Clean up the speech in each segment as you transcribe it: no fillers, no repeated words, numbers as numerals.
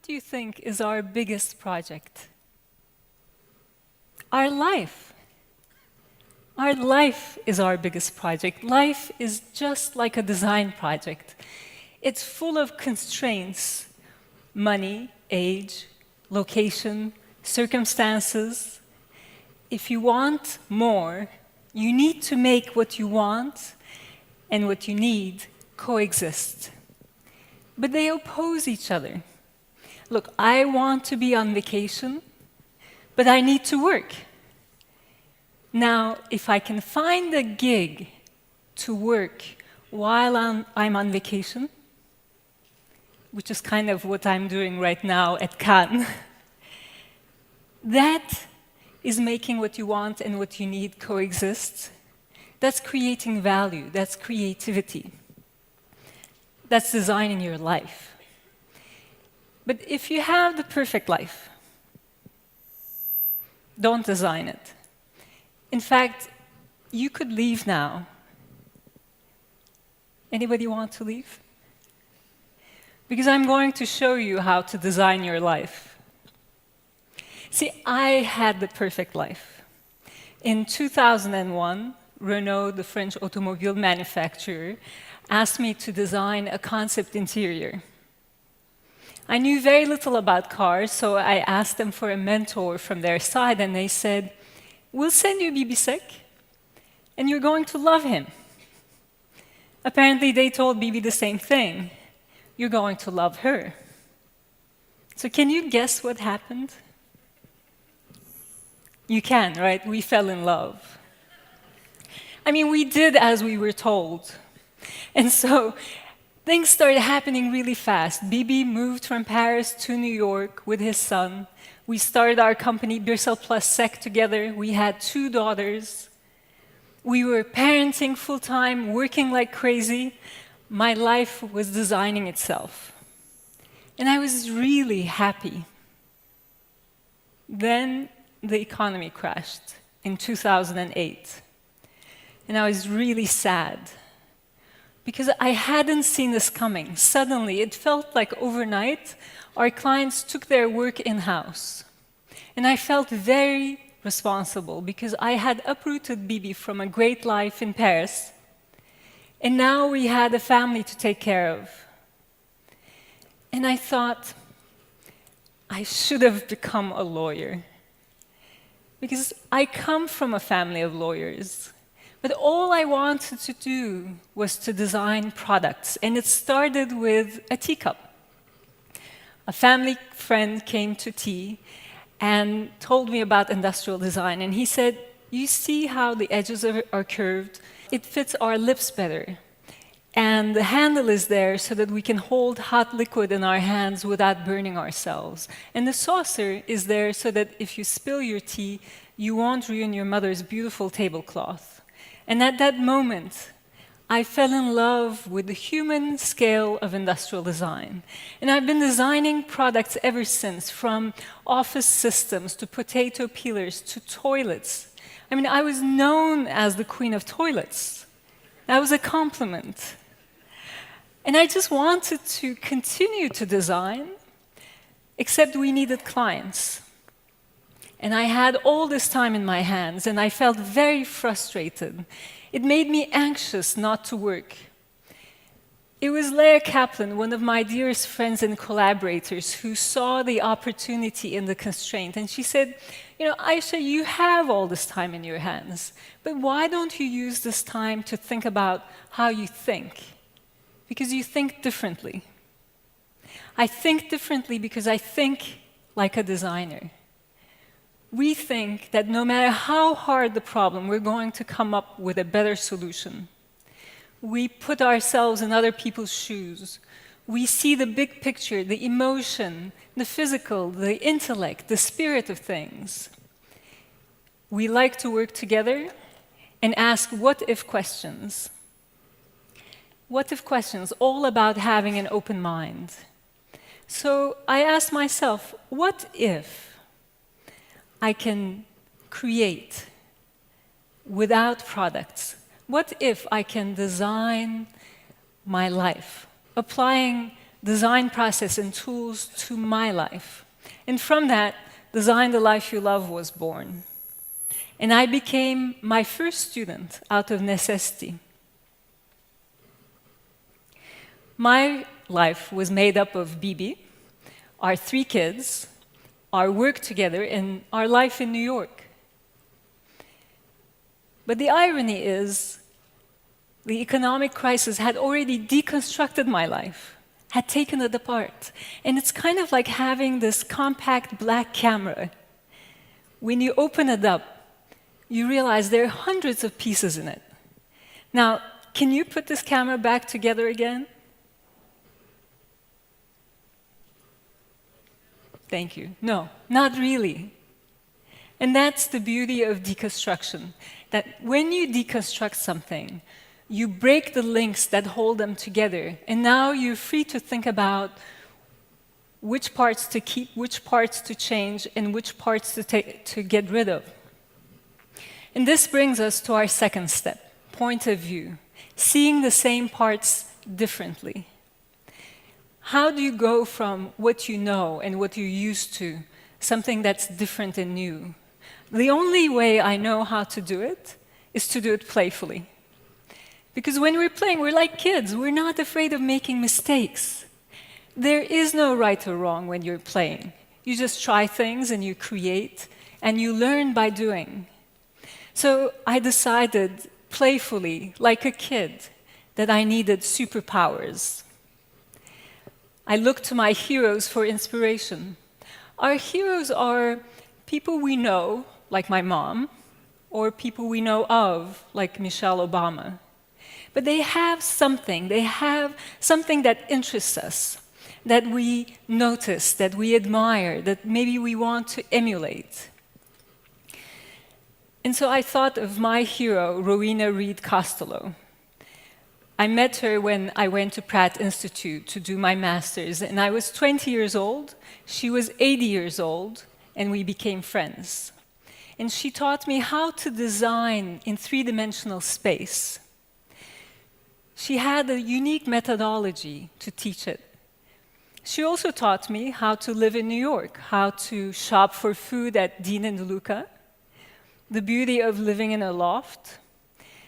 What do you think is our biggest project? Our life. Our life is our biggest project. Life is just like a design project. It's full of constraints: money, age, location, circumstances. If you want more, you need to make what you want and what you need coexist. But they oppose each other. Look, I want to be on vacation, but I need to work. Now, if I can find a gig to work while I'm on vacation, which is kind of what I'm doing right now at Cannes, that is making what you want and what you need coexist. That's creating value, that's creativity. That's designing your life. But if you have the perfect life, don't design it. In fact, you could leave now. Anybody want to leave? Because I'm going to show you how to design your life. See, I had the perfect life. In 2001, Renault, the French automobile manufacturer, asked me to design a concept interior. I knew very little about cars, so I asked them for a mentor from their side, and they said, "We'll send you Bibi Sek, and you're going to love him." Apparently, they told Bibi the same thing. You're going to love her. So can you guess what happened? You can, right? We fell in love. I mean, we did as we were told. And so things started happening really fast. Bibi moved from Paris to New York with his son. We started our company, Birsel plus Sec, together. We had 2 daughters. We were parenting full-time, working like crazy. My life was designing itself. And I was really happy. Then the economy crashed in 2008. And I was really sad, because I hadn't seen this coming. Suddenly, it felt like overnight, our clients took their work in-house. And I felt very responsible, because I had uprooted Bibi from a great life in Paris, and now we had a family to take care of. And I thought, I should have become a lawyer, because I come from a family of lawyers. But all I wanted to do was to design products, and it started with a teacup. A family friend came to tea and told me about industrial design, and he said, "You see how the edges are curved? It fits our lips better. And the handle is there so that we can hold hot liquid in our hands without burning ourselves. And the saucer is there so that if you spill your tea, you won't ruin your mother's beautiful tablecloth." And at that moment, I fell in love with the human scale of industrial design. And I've been designing products ever since, from office systems to potato peelers to toilets. I mean, I was known as the queen of toilets. That was a compliment. And I just wanted to continue to design, except we needed clients. And I had all this time in my hands, and I felt very frustrated. It made me anxious not to work. It was Leah Kaplan, one of my dearest friends and collaborators, who saw the opportunity in the constraint. And she said, "You know, Aisha, you have all this time in your hands, but why don't you use this time to think about how you think? Because you think differently." I think differently because I think like a designer. We think that no matter how hard the problem, we're going to come up with a better solution. We put ourselves in other people's shoes. We see the big picture, the emotion, the physical, the intellect, the spirit of things. We like to work together and ask what-if questions. What-if questions, all about having an open mind. So I asked myself, what if I can create without products? What if I can design my life, applying design process and tools to my life. And from that, Design the Life You Love was born. And I became my first student out of necessity. My life was made up of Bibi, our 3 kids, our work together, and our life in New York. But the irony is, the economic crisis had already deconstructed my life, had taken it apart. And it's kind of like having this compact black camera. When you open it up, you realize there are hundreds of pieces in it. Now, can you put this camera back together again? Thank you. No, not really. And that's the beauty of deconstruction, that when you deconstruct something, you break the links that hold them together, and now you're free to think about which parts to keep, which parts to change, and which parts to get rid of. And this brings us to our second step, point of view, seeing the same parts differently. How do you go from what you know and what you're used to, something that's different and new? The only way I know how to do it is to do it playfully. Because when we're playing, we're like kids. We're not afraid of making mistakes. There is no right or wrong when you're playing. You just try things and you create, and you learn by doing. So I decided playfully, like a kid, that I needed superpowers. I looked to my heroes for inspiration. Our heroes are people we know, like my mom, or people we know of, like Michelle Obama. But they have something that interests us, that we notice, that we admire, that maybe we want to emulate. And so I thought of my hero, Rowena Reed Costello. I met her when I went to Pratt Institute to do my master's, and I was 20 years old, she was 80 years old, and we became friends. And she taught me how to design in 3-dimensional space. She had a unique methodology to teach it. She also taught me how to live in New York, how to shop for food at Dean and DeLuca, the beauty of living in a loft.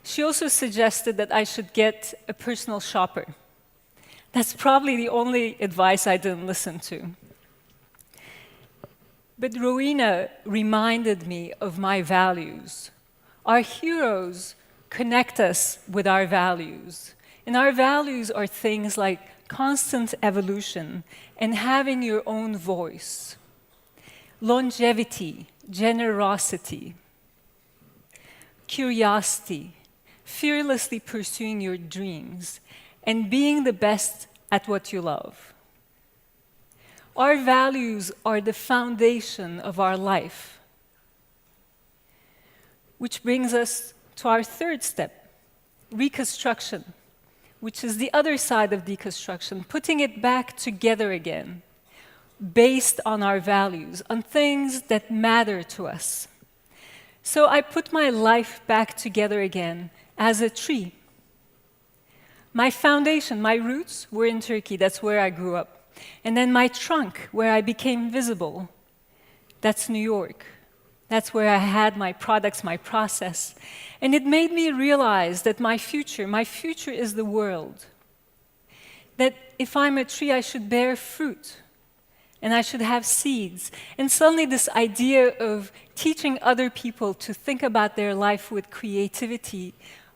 She also suggested that I should get a personal shopper. That's probably the only advice I didn't listen to. But Rowena reminded me of my values. Our heroes connect us with our values. And our values are things like constant evolution and having your own voice, longevity, generosity, curiosity, fearlessly pursuing your dreams, and being the best at what you love. Our values are the foundation of our life. Which brings us to our third step, reconstruction, which is the other side of deconstruction, putting it back together again, based on our values, on things that matter to us. So I put my life back together again as a tree. My foundation, my roots were in Turkey, that's where I grew up. And then my trunk, where I became visible, that's New York. That's where I had my products, my process. And it made me realize that my future is the world. That if I'm a tree, I should bear fruit. And I should have seeds. And suddenly this idea of teaching other people to think about their life with creativity,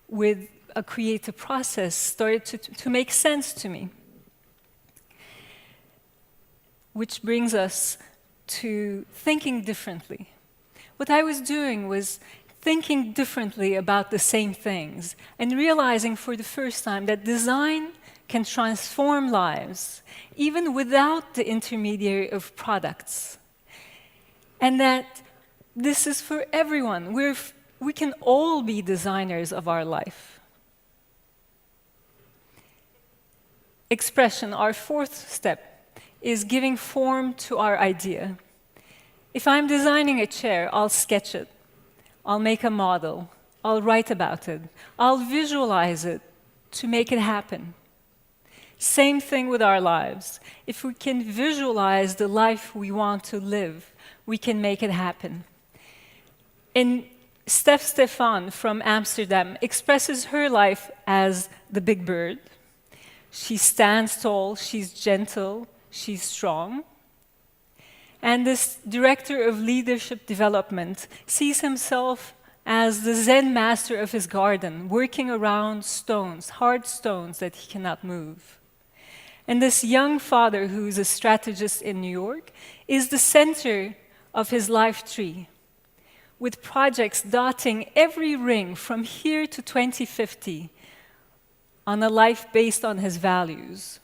with a creative process, started to make sense to me. Which brings us to thinking differently. What I was doing was thinking differently about the same things and realizing for the first time that design can transform lives, even without the intermediary of products. And that this is for everyone. We can all be designers of our life. Expression, our fourth step, is giving form to our idea. If I'm designing a chair, I'll sketch it. I'll make a model. I'll write about it. I'll visualize it to make it happen. Same thing with our lives. If we can visualize the life we want to live, we can make it happen. And Steph Stefan from Amsterdam expresses her life as the big bird. She stands tall, she's gentle, she's strong. And this director of leadership development sees himself as the Zen master of his garden, working around stones, hard stones that he cannot move. And this young father, who's a strategist in New York, is the center of his life tree, with projects dotting every ring from here to 2050 on a life based on his values.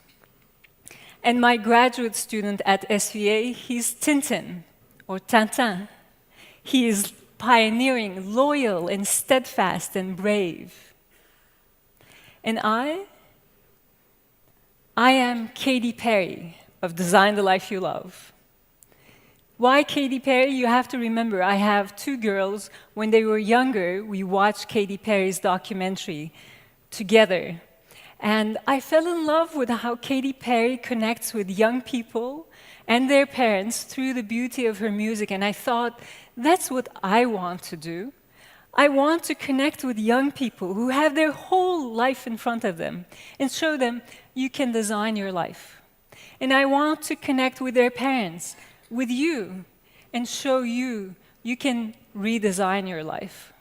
And my graduate student at SVA, he's Tintin, or Tintin. He is pioneering, loyal, and steadfast, and brave. And I am Katy Perry of Design the Life You Love. Why Katy Perry? You have to remember, I have two girls. When they were younger, we watched Katy Perry's documentary together. And I fell in love with how Katy Perry connects with young people and their parents through the beauty of her music. And I thought, that's what I want to do. I want to connect with young people who have their whole life in front of them and show them you can design your life. And I want to connect with their parents, with you, and show you you can redesign your life.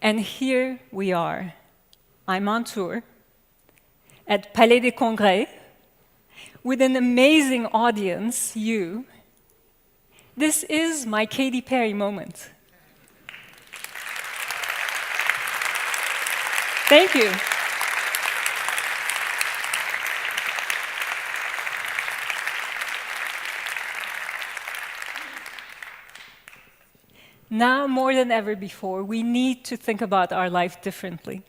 And here we are. I'm on tour at Palais des Congrès with an amazing audience, you. This is my Katy Perry moment. Thank you. Now, more than ever before, we need to think about our life differently.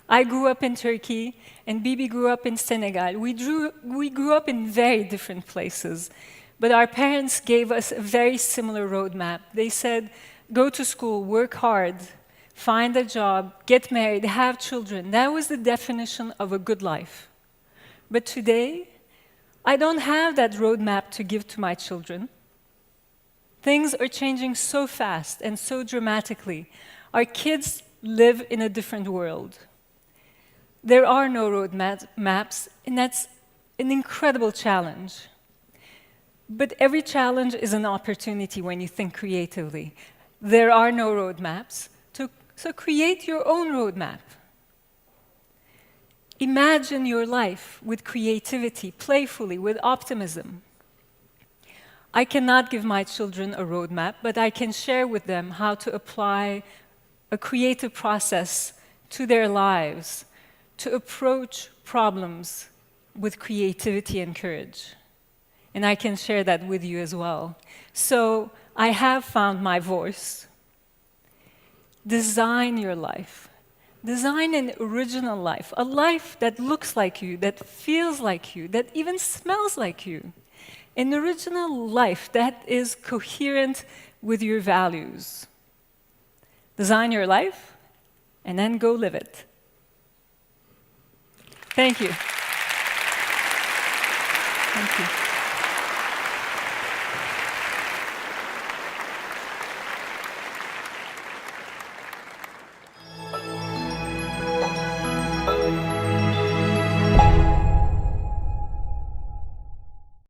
I grew up in Turkey, and Bibi grew up in Senegal. We grew up in very different places, but our parents gave us a very similar roadmap. They said, go to school, work hard, find a job, get married, have children. That was the definition of a good life. But today, I don't have that roadmap to give to my children. Things are changing so fast and so dramatically. Our kids live in a different world. There are no roadmaps, and that's an incredible challenge. But every challenge is an opportunity when you think creatively. There are no roadmaps, so create your own roadmap. Imagine your life with creativity, playfully, with optimism. I cannot give my children a roadmap, but I can share with them how to apply a creative process to their lives, to approach problems with creativity and courage. And I can share that with you as well. So I have found my voice. Design your life. Design an original life, a life that looks like you, that feels like you, that even smells like you. An original life that is coherent with your values. Design your life, and then go live it. Thank you. Thank you.